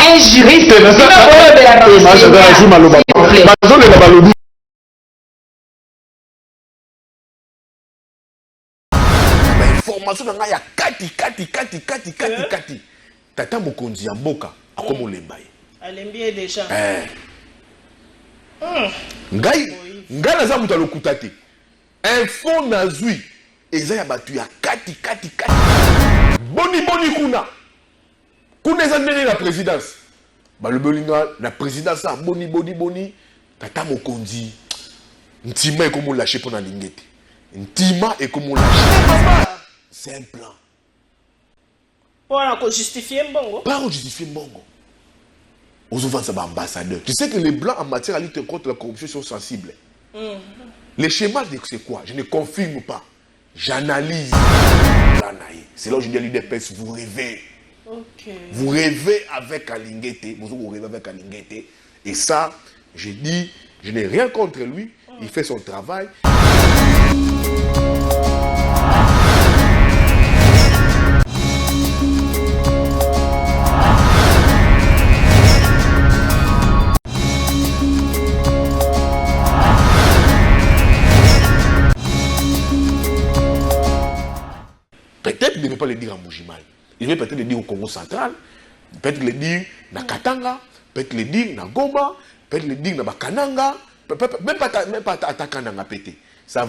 un juriste. Information na ya kati. Tata mokonzi ya mboka akomo lemba ye. Alembi déjà. Ngai naza mutu alokuta te. Info nazwi eza ya batu ya kati. Boni kuna. Kuna eza ndenge na présidence. Balobelinga na présidence a boni. Tata mokonzi ntima ekomo lâcher pour na lingete. Ntima ekomo lâcher. C'est un plan. Pour justifier Mbongo. Pas justifier Mbongo. Aux offenses ambassadeurs. Tu sais que les blancs en matière de lutte contre la corruption sont sensibles. Les schémas, c'est quoi? Je ne confirme pas. J'analyse. C'est là où je dis à l'UDPS, vous rêvez. Okay. Vous rêvez avec Alingete. Vous rêvez avec Alingete. Et ça, je dis, je n'ai rien contre lui. Il fait son travail. Peut-être qu'il ne veut pas le dire à Moujimal. Il veut peut-être le dire au Congo central, peut-être le dire à Katanga, peut-être le dire à Goma, peut-être le dire à Bakananga, même pas à Takananga pété. Ça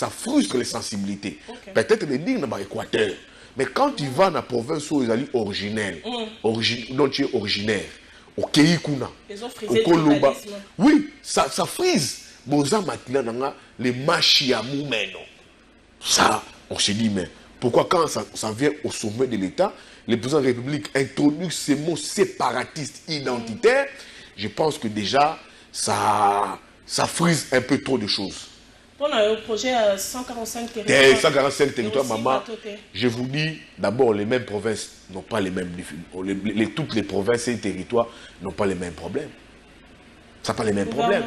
frustre les sensibilités. Okay. Peut-être le dire à l'Équateur. Mais quand tu vas dans la province où ils sont originels, dont tu es originaire, au Keikuna, au Koloba, oui, ça frise. Boza maintenant, les machiamou meno. Ça, on se dit, mais pourquoi quand ça vient au sommet de l'État, le président de la République introduit ces mots séparatistes identitaires, je pense que déjà, ça frise un peu trop de choses. On a un projet à 145 territoires. 145 territoires, maman. Je vous dis, d'abord, les mêmes provinces n'ont pas les mêmes... toutes les provinces et les territoires n'ont pas les mêmes problèmes. Ça n'a pas les mêmes problèmes.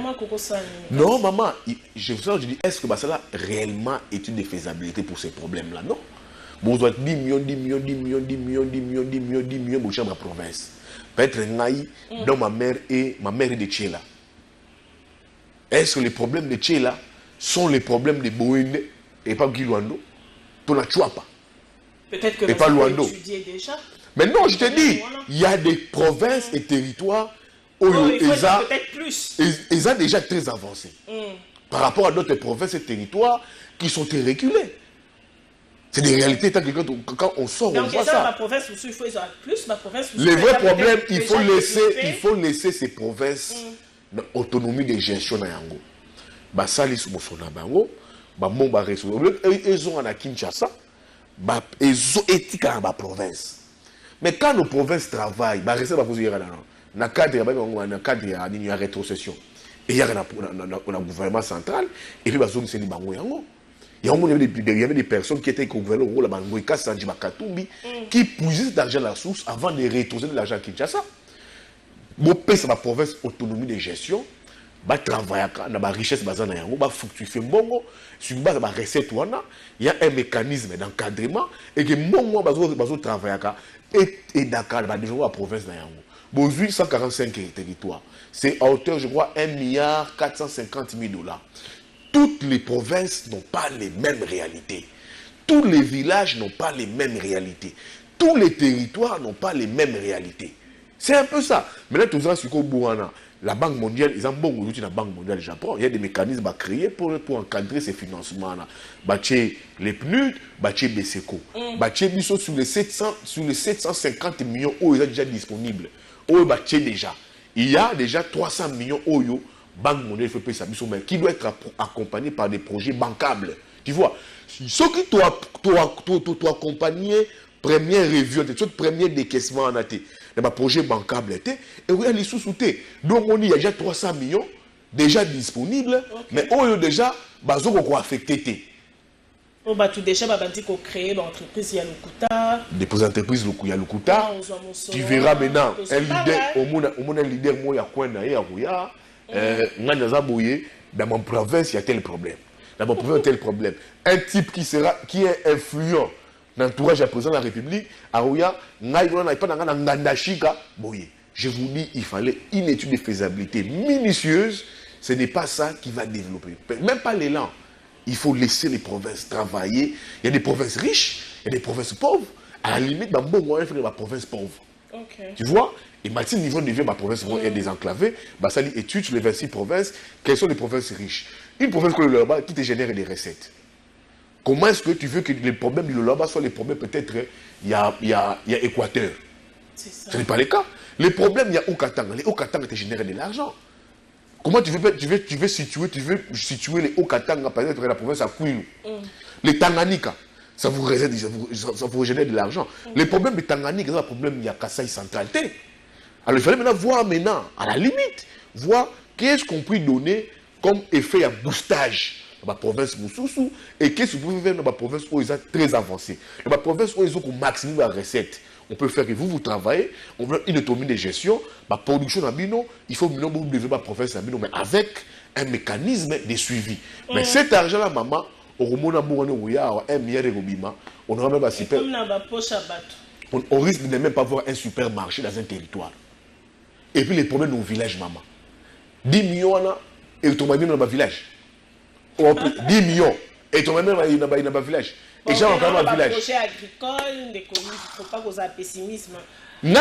Non, maman, je dis, est-ce que ça a réellement étude de faisabilité pour ces problèmes-là? Non. Vous avez 10 millions, mon cher, ma province. Peut-être dans ma mère est de Tchéla. Est-ce que les problèmes de Tchéla sont les problèmes de Boende et pas Guiluando? Tu n'as pas. Peut-être que et pas Luando. Déjà. Mais non, je te dis, il y a des provinces et territoires où ils sont déjà très avancés. Par rapport à d'autres provinces et territoires qui sont très reculés. C'est des réalités quand on sort, on voit ça. Ma province aussi, il faut plus, ma province aussi. Les vrais problèmes, il faut laisser ces provinces l'autonomie de gestion na yango. Ba sali su mosona bango, ba momba résoudre. Ils ont en Kinshasa, ils ont éthique dans la province. Mais quand nos provinces travaillent, ba rester ba poser na cadre ya rétrocession. Et il y a un gouvernement central et puis ba zone c'est ni bango yango. Il y avait des personnes qui étaient gouvernement qui puisaient cet argent à la source avant de rétrocéder de l'argent à Kinshasa. Bon, c'est ma province autonomie de gestion. Bah travailler dans la richesse basée dans yango, bah fructifier bongo sur base de la recette wana, il y a un mécanisme d'encadrement et que bongo bazo travailler et Dakar va développer la province dans yango. Bon, 145 territoires, c'est à hauteur je crois 1,450,000,000 $. Toutes les provinces n'ont pas les mêmes réalités. Tous les villages n'ont pas les mêmes réalités. Tous les territoires n'ont pas les mêmes réalités. C'est un peu ça. Maintenant, tout ça, c'est la Banque mondiale, ils ont beaucoup d'outils dans la Banque mondiale du Japon. Il y a des mécanismes à créer pour encadrer ces financements-là. Les PNUD, BCECO. Sur les 750 millions où ils sont déjà disponibles. Déjà. Il y a déjà 300 millions d'euros. Banque mondiale qui doit être accompagné par des projets bancables. Tu vois, ceux qui doivent accompagner première review, premier décaissement en athée, dans un projet bancable, et oui, les sous-soutés. Donc, il y a déjà 300 millions déjà disponibles, mais on déjà affecté. On va tout déjà créer l'entreprise Yalukuta. Des entreprises Yalukuta. Tu verras maintenant un leader moi dans mon province, il y a tel problème. Dans mon province, il y a tel problème. Un type qui est influent dans l'entourage du président de la République, Aouya, n'a pas dans Ngandashika, boye. je vous dis, il fallait une étude de faisabilité minutieuse. Ce n'est pas ça qui va développer. Même pas l'élan. Il faut laisser les provinces travailler. Il y a des provinces riches, il y a des provinces pauvres. À la limite, dans bon moyen, il faut que la province pauvre. Okay. Tu vois? Et maintenant, le niveau devient ma province est désenclavée. Bah, ça dit étude sur les 26 provinces. Quelles sont les provinces riches? Une province comme le Loraba qui te génère des recettes. Comment est-ce que tu veux que les problèmes du Loraba soient les problèmes peut-être il y a Équateur? Ce n'est pas le cas. Les problèmes, il y a Haut-Katanga. Les Haut-Katanga te génèrent de l'argent. Comment tu veux situer les Haut-Katanga, par exemple, la province à Kwilu? Les Tanganyika, ça vous génère de l'argent. Les problèmes de Tanganyika, c'est un problème, il y a Kasaï central. Alors il fallait maintenant voir, à la limite, voir qu'est-ce qu'on peut donner comme effet à boostage dans la province Moussoussou et qu'est-ce qu'on peut faire dans la province où ils sont très avancés. Dans la province où ils ont un maximum de recettes. On peut faire que vous travaillez, on veut une autonomie de gestion, la production d'Abino, il faut développer la province d'Abino, mais avec un mécanisme de suivi. Mais cet argent-là, maman, on risque de ne même pas voir un supermarché dans un territoire. Et puis les problèmes dans le village, maman. 10 millions, et tu m'as mis dans le village. 10 millions, et tu m'as mis dans le village. Et j'ai encore un village. Projet agricole, il ne faut pas causer pessimisme. Non,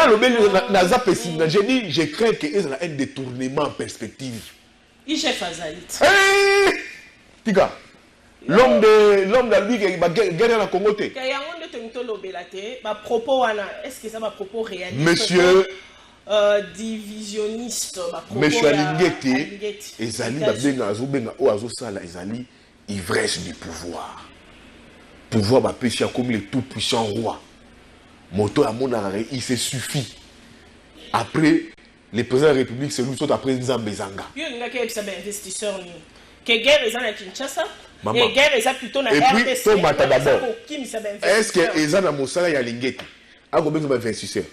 pessimisme. J'ai dit, je crains qu'il y ait un détournement en perspective. Il chef Azalit. Tika, l'homme de lui qui a gagné dans le Congo. Est-ce que ça va propos réaliste? Monsieur. Divisionniste. Monsieur Alingeti, Ezali, Ezali, ivresse du pouvoir. Pouvoir va pécher comme les tout-puissants rois. Moto à mon arrêt, il se suffit. Après, les présidents de la République, c'est lui qui sont après Nzambezanga. Il y a un investisseur. Que guerre est à Kinshasa? Et guerre est plutôt dans la RDC. Et puis, Tomata d'abord. Est-ce que Ezana Moussala y a Lingeti? A combien de investisseurs?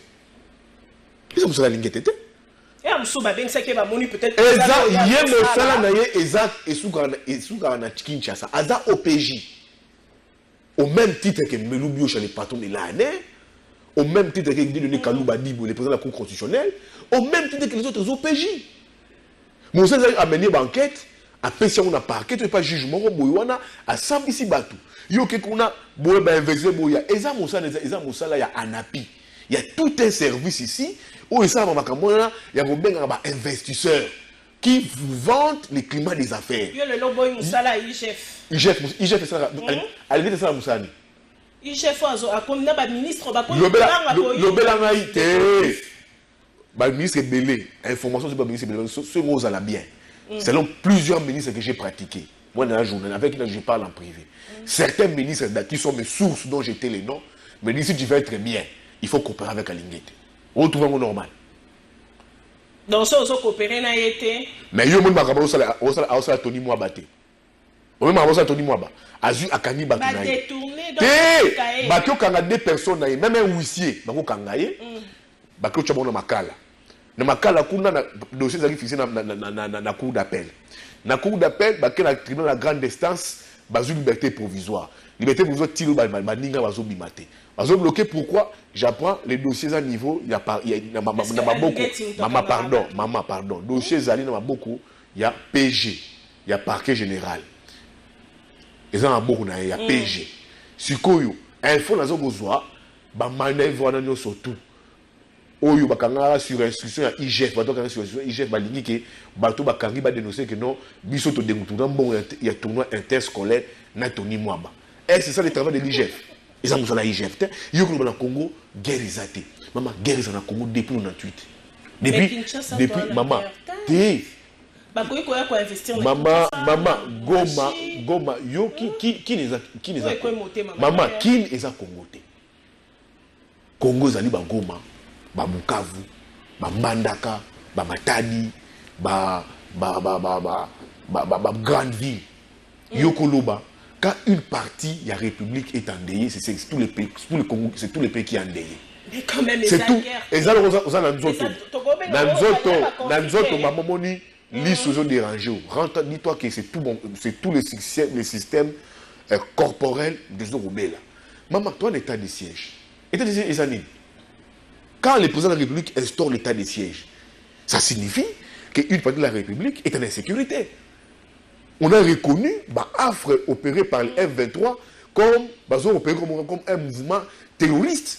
Ils sont sur la Lingeti. Et Amsouba Ben Sake va moni peut-être. Eza, yé Moussala naye Eza et Sougana Kinshasa. Aza OPJ. Au même titre que Meloubio chez les patrons de l'année, au même titre que Guy Kalouba Dibou, les présidents de la Cour constitutionnelle, au même titre que les autres OPJ. Moussa a mené une enquête, a péché un parquet, tu n'as pas jugement, a Sambisi Batou. Yo que qu'on a, investir, Eza Moussa, là, il y a Anapi. Il y a tout un service ici, où il y a un investisseur qui vous vante le climat des affaires. Yo le loboy Moussala, il chef. IGF ça allez ça Moussani IGF a comme na ba ministre ba ko lobelanga ité ba ministre belé information sur ba ministre belé ce rose à la bien selon plusieurs ministres que j'ai pratiqué moi dans la journée avec qui je parle en privé certains ministres qui sont mes sources dont j'étais les noms me disent si tu veux être bien il faut coopérer avec Alingete retrouver normal donc ça on coopérer na été mais yo mon makaba osala Tony Mwabate on m'a dit Tony Mwaba azu akani bakina te bakio kanga deux personnes même un huissier bako kangaye bakio chabona makala na makala kuna na dossier zaki fixé na cour d'appel bakio na tribunal la grande instance bazu liberté provisoire tiro baninga bazo bimate bazo bloqué. Pourquoi? J'apprends les dossiers à niveau il y a maman pardon dossiers zali na maboko il y a PG il y a parquet général. Ils ont beaucoup de PG. Sikoyo, info nazo bozwa, ba manœuvre wana surtout. Oyo bakanga sur instruction ya IGF, bato kanga sur instruction IGF balingi ke bato bakangi ba dénoncer que non, biso to dégoutuna bon il y a tournoi interscolaire na Tony Mwaba. Et c'est ça le travail de l'IGF. Ils ont la IGF. Yo ko na Congo guerre ezate. Maman guerre na Congo depuis 98. Depuis maman. Maman, Goma, yo qui les a maman qui les a Congoté. Congo zali ba Goma, ba Bukavu, ba Mbandaka, ba Matadi, ba grande ville. Yo Koloba, quand une partie de la République est endeuillée, c'est tous les pays, c'est tous les pays qui sont endeuillés. Mais quand même, c'est tout. Et ça, maman moni. L'issue sont dérangés. Dis-toi que c'est tout bon, c'est tous les systèmes corporels des Orobela. Maman, toi, l'état de siège. État de siège, Ezanine. quand le président de la République instaure l'état de siège, ça signifie qu'une partie de la République est en insécurité. On a reconnu affre opéré par le F-23 comme un mouvement terroriste.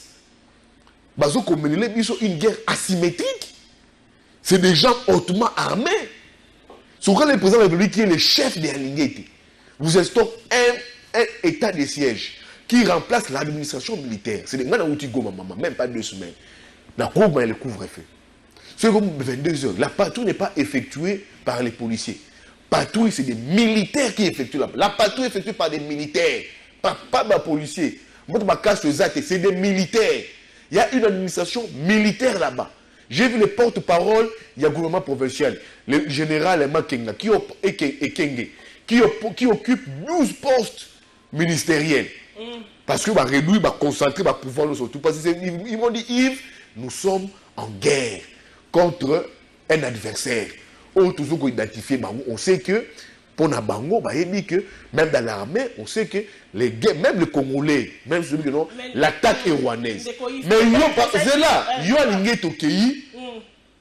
Comme une guerre asymétrique. C'est des gens hautement armés. Sur quand le président de la République qui est le chef de Alingete, vous instaurez un état de siège qui remplace l'administration militaire. C'est des gens qui même pas 2 semaines. La couvre, le couvre-feu. C'est comme 22 heures. La patrouille n'est pas effectuée par les policiers. Patrouille, c'est des militaires qui effectuent la patrouille est effectuée par des militaires, pas des policiers. C'est des militaires. Il y a une administration militaire là-bas. J'ai vu les porte-paroles, il y a le gouvernement provincial, le général Makenga, qui occupe 12 postes ministériels. Parce que réduit, concentrer, pouvoir nous surtout. Parce qu'ils m'ont dit, Yves, nous sommes en guerre contre un adversaire. On toujours identifié, on sait que pour Nabango, que même dans l'armée, on sait que les guerres, même les Congolais, même celui que non, l'attaque est rwandaise. Mais c'est là, il y a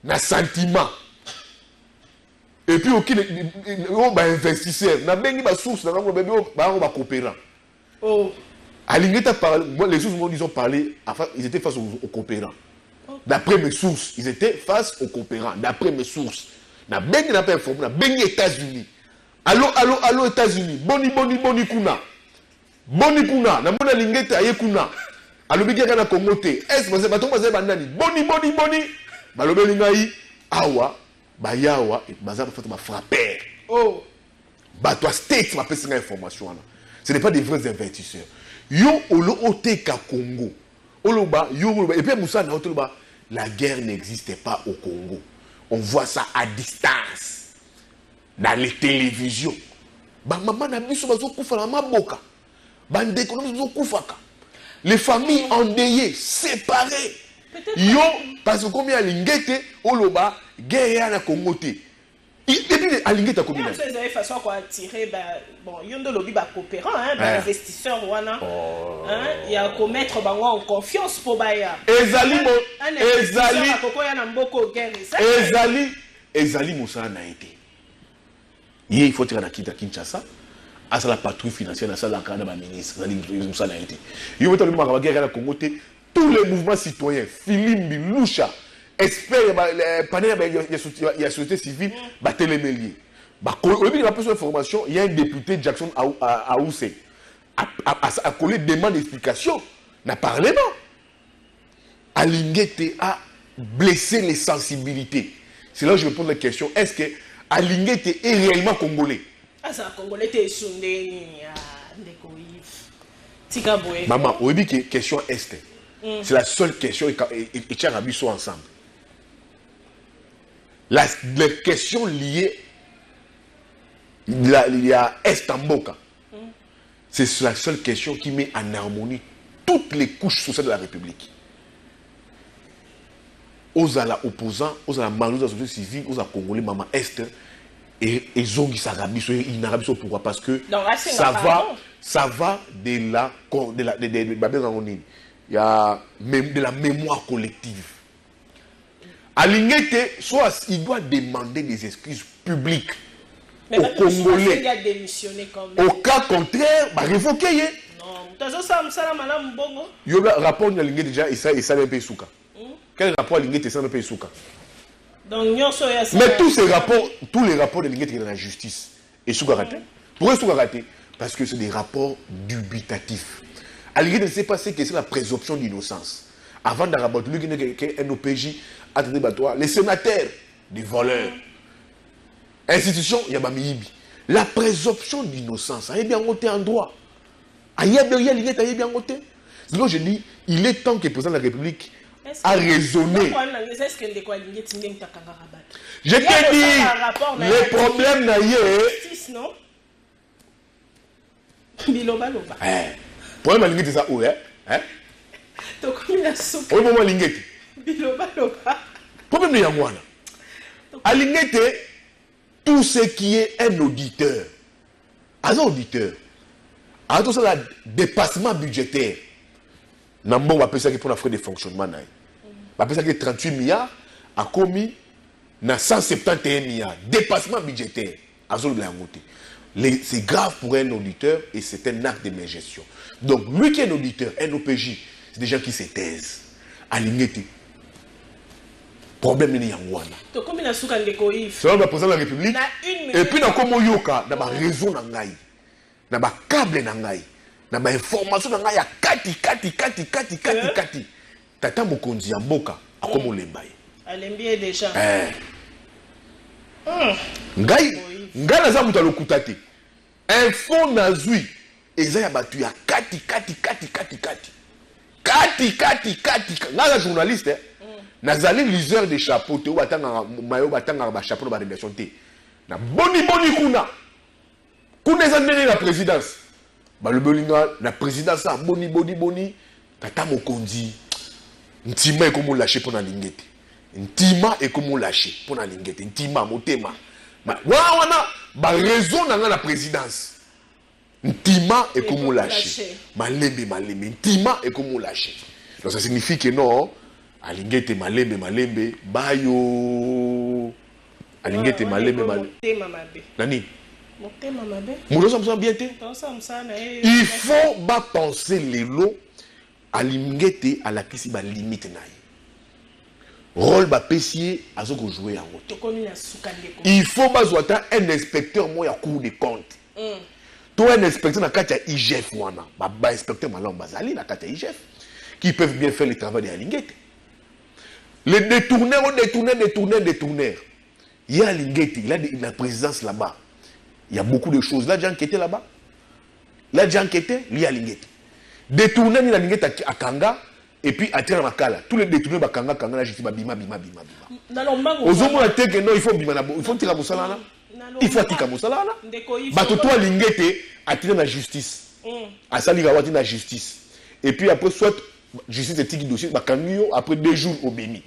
un sentiment. Et puis, on va investisseur. On a bien des sources, on va coopérer. Les sources ils ont parlé, ils étaient face aux coopérants. D'après mes sources, ils étaient face aux coopérants. D'après mes sources. On a bien informé, on a bien États-Unis. Allô, États-Unis. Boni kuna. Boni kuna. Na mona lingete aye kuna. Allô, biga na Congo te. Est-ce que bato bazé bandani. Boni. Balobe lingai. Awa. Bayawa. Et baza fa ma frapper. Oh. Bato state ma pesa information. Ce n'est pas des vrais investisseurs. Yo olo oteka Congo. Oloba yo et puis Moussa na otoloba la guerre n'existait pas au Congo. On voit ça à distance dans les télévisions. Maman na biso bazo kufa na maboka. Bande ekonomi bazo kufaka. Les familles endeuillées, séparées. Yo parce que combien alingete oloba guerre na Congo te. Depuis alingete combien. Ils avaient façon à attirer bon yondo lobi ba coopérant investisseur wana. Il y a commettre bango en confiance pour baya. Ezali Moussa na été. Il faut tirer na Kinshasa. À la patrouille financière dans la cadre de ministre. Moussa na été. Il faut tirer na guerre na Congo te. Tous les mouvements citoyens, Filimbi, Loucha, experts, il y a société civile, télémélier. Il y a plus d'informations. Il y a un député Jackson Aoussé a collé demande d'explication dans le Parlement. Alingete a blessé les sensibilités. C'est là que je me pose la question. Est-ce que Alingete est réellement congolais? Ah, ça, Congolais, t'es sondé. Maman, on dit que question est. C'est la seule question et tiens à soit ensemble. Les questions liées il y a Estamboka. C'est la seule question qui met en harmonie toutes les couches sociales de la République. Aux opposants, aux membres de la société civile, aux Congolais, maman Est, et Zongi Sarabi, pourquoi? Parce que ça va de la mémoire collective. Alingete, soit il doit demander des excuses publiques aux Congolais. Au cas contraire, révoquer. Il y a un rapport de Alingete déjà, et ça n'est pas Souka. Quel rapport Alingete et ça n'est pas Souka? Mais tous les rapports de Alingete dans la justice, et Souka raté. Pourquoi Souka raté? Parce que c'est des rapports dubitatifs. Alingete ne sait pas ce que c'est la présomption d'innocence. Avant d'arrabattre un OPJ, les sénateurs, des voleurs. Institution, il y a Bamiyibi. La présomption d'innocence, elle est bien votée en droit. Elle est bien votée. Donc je dis, il est temps que le président de la République a raisonné. Je t'ai dit, le problème n'a pas. Biloba-loba. Problème à Lingete, c'est ça, où est? Oui, moment Lingete. Biloba-loba. Problème de Yangwana. À Lingete, tout ce qui est un auditeur, un auditeur, à tout ça, le dépassement budgétaire, Nambo va penser qu'il faut faire des fonctionnements. ça que 38 milliards a commis na 171 milliards dépassement budgétaire c'est grave pour un auditeur et c'est un acte de gestion. Donc lui qui est un auditeur, un OPJ, c'est des gens qui se taisent alignés. Problème il y a to comme na suka ndeko Yves c'est le président de la République et puis na komo yoka na ba réseau na ngai na ba câble na ngai na ba information na ngai ya kati tata mokonzi ya mboka akomo lemba ye alembie déjà ngai naza mutu alokuta te info nazwi eza ya batu ya kati nga journaliste nazali liseur de chapeau te batanga mayo batanga ba chapeau ba rédaction te na boni kuna eza ndenge la présidence balobelinga na présidence a boni tata mokonzi ntima ekomo lâcher pour na lingete ntima ekomo lâcher pour na lingete ntima motema wana ba raison na la présidence ntima ekomo lâcher malembe ntima ekomo lâcher. Donc ça signifie que non alingete malembe bayo alingete malembe nani motema mabe mudosa bien te il faut ba penser les lots alingete à la kisi ba limite na rôle ba pesier azoko jouer en moto il faut ba zwata un inspecteur mo ya cour des comptes toi un inspecteur na kati ya IGF wana ba inspecteur malon bazali na kati ya IGF qui peuvent bien faire le travail de alingete. Les détourneurs. Il y a Lingeti, il a la présidence là-bas. Il y a beaucoup de choses. Là, j'ai enquêté là-bas. Il y a Lingeti. Détourneurs, il y a Lingeti à Kanga, et puis à Terra Makala. Tous les détourneurs, Kanga, là, je suis bima. Aux hommes, il faut bima, il faut tirer Moussala. Il faut tirer Moussala. Toi, Lingeti, à tirer la justice. À Saligawati, la justice. Et puis après, soit justice et tiki dossier, après 2 jours au béni.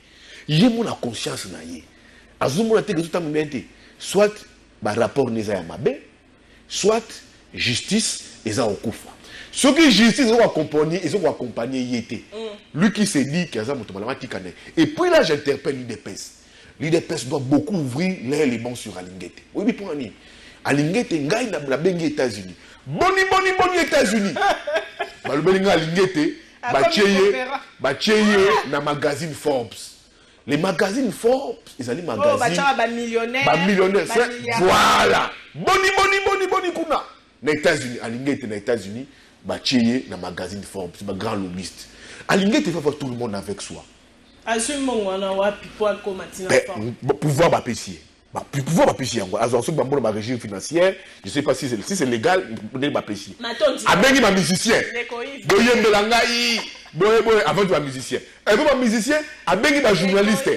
Il y a mon conscience na ye. Azumo na te tout ambiente. Soit rapport neza ya mabe, soit justice eza okufa. Ce qui justice ils ont accompagné yete. Lui qui s'est dit qu'il y a moto malama tikane. Et puis là j'interpelle l'IDPS. L'IDPS doit beaucoup ouvrir les bons sur Alingete. Oui pour ani. Alingete ngai na bengi États-Unis. Boni États-Unis. Ba le belinga Alingete Bacheye na magazine Forbes. Les magazines Forbes, ils allaient magazines. Millionnaires. Voilà. Boni kuna. Na États-Unis, Alingete na États-Unis, Bacheye na magazine Forbes, c'est un grand lobbyiste. Alingete fait faire tout le monde avec soi. Pouvoir bapessier. Pouvoir bapessier. Ma régime financière, je ne sais pas si c'est légal, on est bapessier. Avec ma musicien. Avant de ma musicien. Avec ma musicien, avec ma journaliste.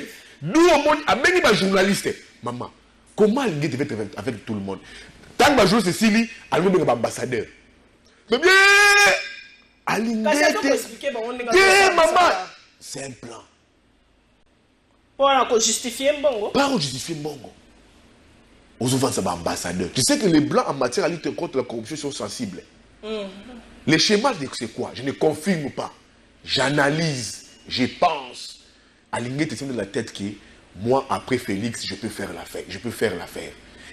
D'où au monde, avec ma journaliste. Maman, comment Alingete devait être avec tout le monde? Tant que ma journaliste Cécilie, elle veut être ambassadeur. Mais bien, Alingete. Maman, c'est un plan. Pour justifier Mbongo. Pas pour justifier Mbongo. Aux ambassadeurs. Tu sais que les blancs en matière de lutte contre la corruption sont sensibles. Les schémas, c'est quoi? Je ne confirme pas. J'analyse, je pense. Alingete est dans la tête que moi, après Félix, je peux faire l'affaire.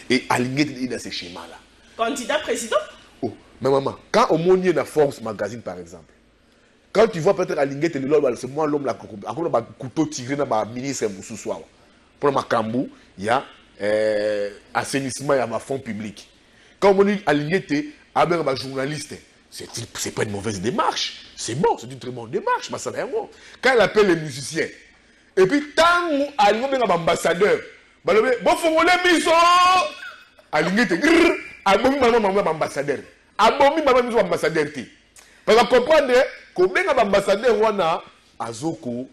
Et Alingete est dans ces schémas-là. Candidat président? Oh, mais maman, quand au monde de Forbes Magazine, par exemple, quand tu vois peut-être Alingete, c'est moi l'homme là, un couteau tiré dans ma ministre Moussousoua. Pour ma Kambou, il y a assainissement, il y a ma fonds public. Quand on dit Alingete, avec ma journaliste, c'est pas une mauvaise démarche. C'est bon, c'est une très bonne démarche. Quand elle appelle les musiciens, et puis tant Alingete est ambassadeur, bon, faut voler miso Alingete, abomi maman ambassadeur. Abomi maman ambassadeur. Parce que comprendre que l'ambassadeur wana azoko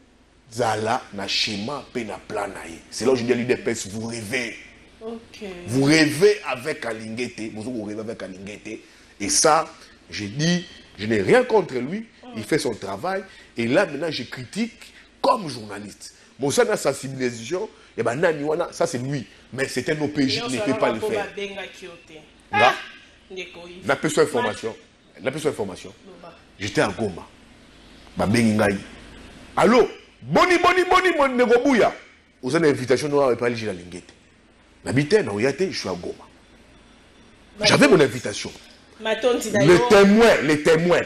zala na schéma pe na plan na ye. C'est là où je dis à l'UDPS, vous rêvez. Okay. Vous rêvez avec Alingete, vous rêvez avec Alingete. Et ça, je dis, je n'ai rien contre lui, il fait son travail. Et là, maintenant, je critique comme journaliste. Bon, ça, la sensibilisation, et ben, ça c'est lui. Mais c'est un OPJ qui ne peut pas le faire. Là, n'a pas sur information. J'étais à Goma. Allô, boni Negobuya. Vous avez une invitation noire et pas aller à Lingete. L'habité, non, je suis à Goma. J'avais mon invitation. Les témoins.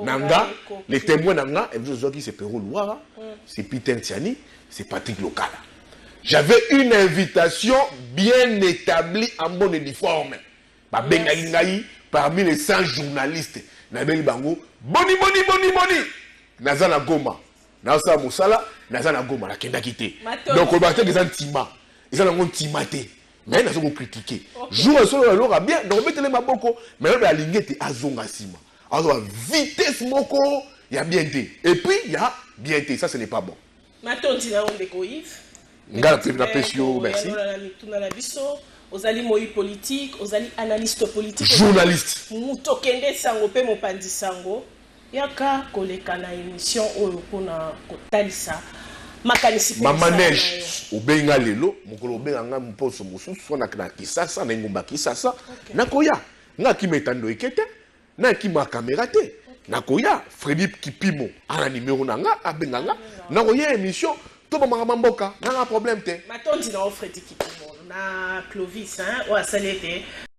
Nanga, les témoins Nanga, et vous avez c'est Perro Louara, c'est Peter Tiani, c'est Patrick Lokala. J'avais une invitation bien établie en bon uniforme. Parmi les 100 journalistes. Nabeli Bango, boni. Nazana Goma. Nazana Moussala, Nazana Goma, la Kenda Kité. Donc, on va faire des antimas. Ils ont un timaté. Mais ils ont critiqué. Jour sur le lora bien, donc mettez-les ma boko. Mais là, la ligne était à Zongasima. Alors, vitesse moko, il y a bien été. Et puis, il y a bien été. Ça, ce n'est pas bon. Maintenant, tu as un déco Yves. Merci. Aux alliés politique, aux alliés analystes politiques. Journalistes. Moutokende sango pe mopandi sango. Yaka koleka na émission oyo pona kotalisa. Mama Neige, obenga lelo, mokolo obenga nga mposo mosusu na Kisasa na ngomba Kisasa. Nakoya, nga kimetando ekete, na kima caméra te. Nakoya, Freddy Kipimo, ana numéro nanga abenga nga. Nakoya émission, to ba mboka, na problème te. Matondi na Freddy Kipimo, na Clovis hein, ou à Salete.